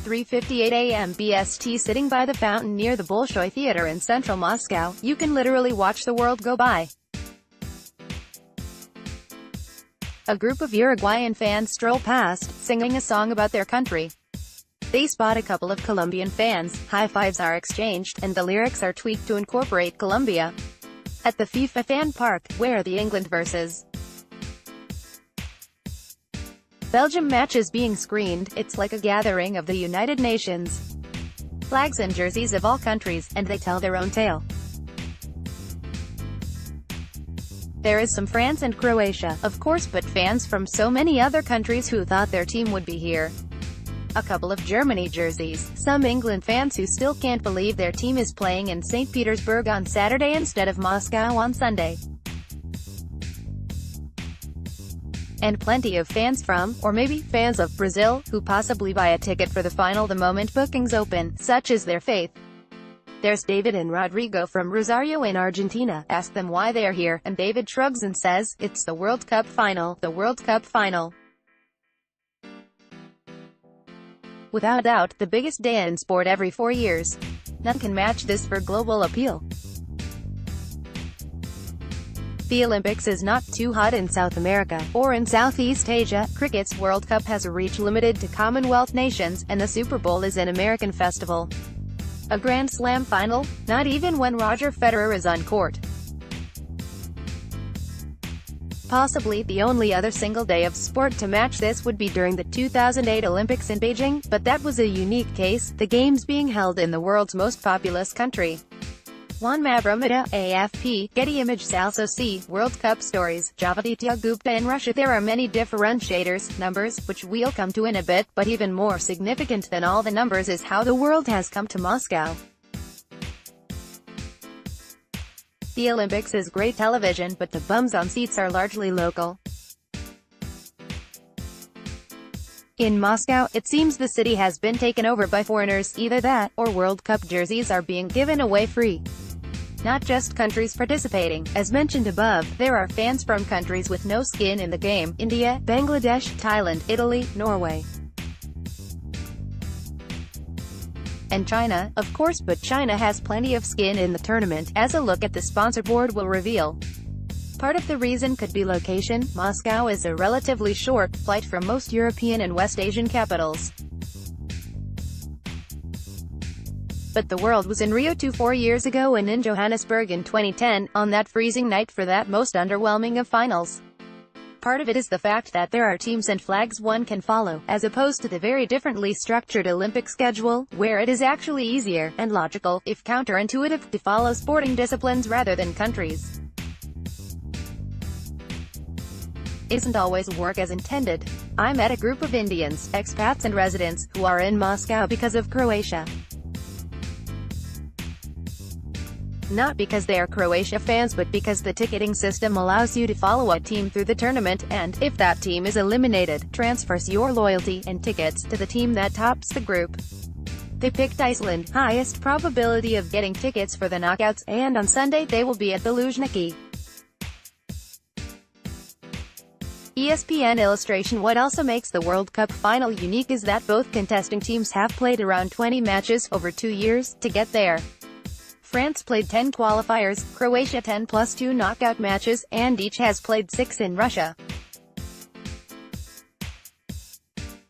3:58 a.m. BST. Sitting by the fountain near the Bolshoi Theater in central Moscow, you can literally watch the world go by. A group of Uruguayan fans stroll past, singing a song about their country. They spot a couple of Colombian fans, high fives are exchanged, and the lyrics are tweaked to incorporate Colombia. At the FIFA Fan park, where the England vs. Belgium match is being screened, it's like a gathering of the United Nations. Flags and jerseys of all countries, and they tell their own tale. There is some France and Croatia, of course, but fans from so many other countries who thought their team would be here. A couple of Germany jerseys, some England fans who still can't believe their team is playing in St. Petersburg on Saturday instead of Moscow on Sunday. And plenty of fans from, or maybe, fans of Brazil, who possibly buy a ticket for the final the moment bookings open, such is their faith. There's David and Rodrigo from Rosario in Argentina. Ask them why they're here, and David shrugs and says, "It's the World Cup final, the World Cup final." Without doubt, the biggest day in sport every 4 years. None can match this for global appeal. The Olympics is not too hot in South America, or in Southeast Asia. Cricket's World Cup has a reach limited to Commonwealth nations, and the Super Bowl is an American festival. A Grand Slam final? Not even when Roger Federer is on court. Possibly the only other single day of sport to match this would be during the 2008 Olympics in Beijing, but that was a unique case, the games being held in the world's most populous country. Juan Mavramida, AFP, Getty Images. Also see, World Cup stories, Javaditya Gupta in Russia. There are many differentiators, numbers, which we'll come to in a bit, but even more significant than all the numbers is how the world has come to Moscow. The Olympics is great television, but the bums on seats are largely local. In Moscow, it seems the city has been taken over by foreigners. Either that, or World Cup jerseys are being given away free. Not just countries participating. As mentioned above, there are fans from countries with no skin in the game: India, Bangladesh, Thailand, Italy, Norway, and China, of course, but China has plenty of skin in the tournament, as a look at the sponsor board will reveal. Part of the reason could be location. Moscow is a relatively short flight from most European and West Asian capitals. But the world was in Rio 4 years ago and in Johannesburg in 2010, on that freezing night for that most underwhelming of finals. Part of it is the fact that there are teams and flags one can follow, as opposed to the very differently structured Olympic schedule, where it is actually easier, and logical, if counterintuitive, to follow sporting disciplines rather than countries. Isn't always work as intended. I met a group of Indians, expats and residents, who are in Moscow because of Croatia. Not because they are Croatia fans, but because the ticketing system allows you to follow a team through the tournament, and, if that team is eliminated, transfers your loyalty and tickets to the team that tops the group. They picked Iceland, highest probability of getting tickets for the knockouts, and on Sunday they will be at the Luzhniki. ESPN illustration. What also makes the World Cup final unique is that both contesting teams have played around 20 matches, over 2 years, to get there. France played 10 qualifiers, Croatia 10 plus 2 knockout matches, and each has played 6 in Russia.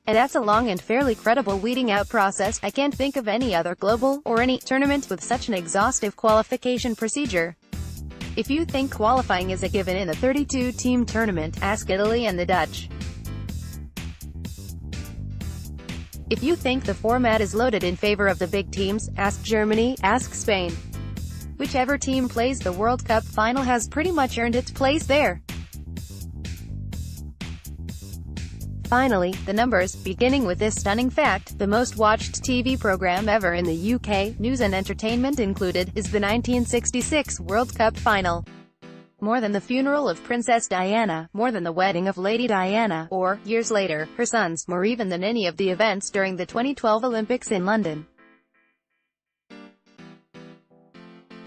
And that's a long and fairly credible weeding out process. I can't think of any other global, or any, tournament with such an exhaustive qualification procedure. If you think qualifying is a given in a 32-team tournament, ask Italy and the Dutch. If you think the format is loaded in favor of the big teams, ask Germany, ask Spain. Whichever team plays the World Cup final has pretty much earned its place there. Finally, the numbers, beginning with this stunning fact: the most watched TV program ever in the UK, News and Entertainment included, is the 1966 World Cup final. More than the funeral of Princess Diana, more than the wedding of Lady Diana, or, years later, her sons, more even than any of the events during the 2012 Olympics in London.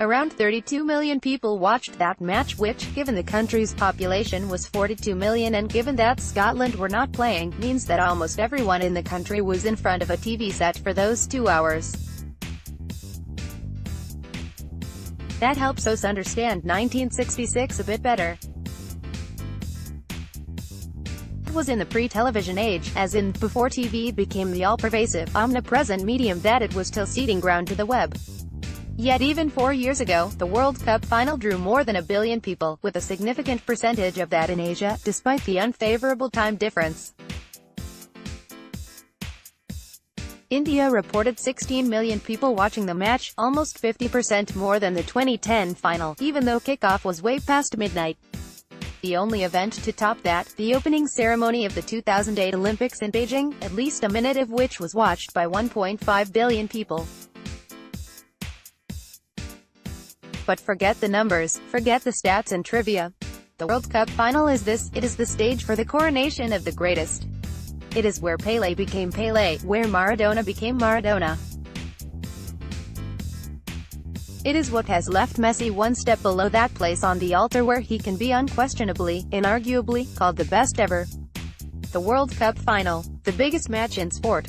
Around 32 million people watched that match, which, given the country's population was 42 million and given that Scotland were not playing, means that almost everyone in the country was in front of a TV set for those 2 hours. That helps us understand 1966 a bit better. It was in the pre-television age, as in, before TV became the all-pervasive, omnipresent medium that it was still seeding ground to the web. Yet even 4 years ago, the World Cup final drew more than 1 billion people, with a significant percentage of that in Asia, despite the unfavorable time difference. India reported 16 million people watching the match, almost 50% more than the 2010 final, even though kickoff was way past midnight. The only event to top that, the opening ceremony of the 2008 Olympics in Beijing, at least a minute of which was watched by 1.5 billion people. But forget the numbers, forget the stats and trivia. The World Cup final is this: it is the stage for the coronation of the greatest. It is where Pelé became Pelé, where Maradona became Maradona. It is what has left Messi one step below that place on the altar where he can be unquestionably, inarguably, called the best ever. The World Cup final, the biggest match in sport.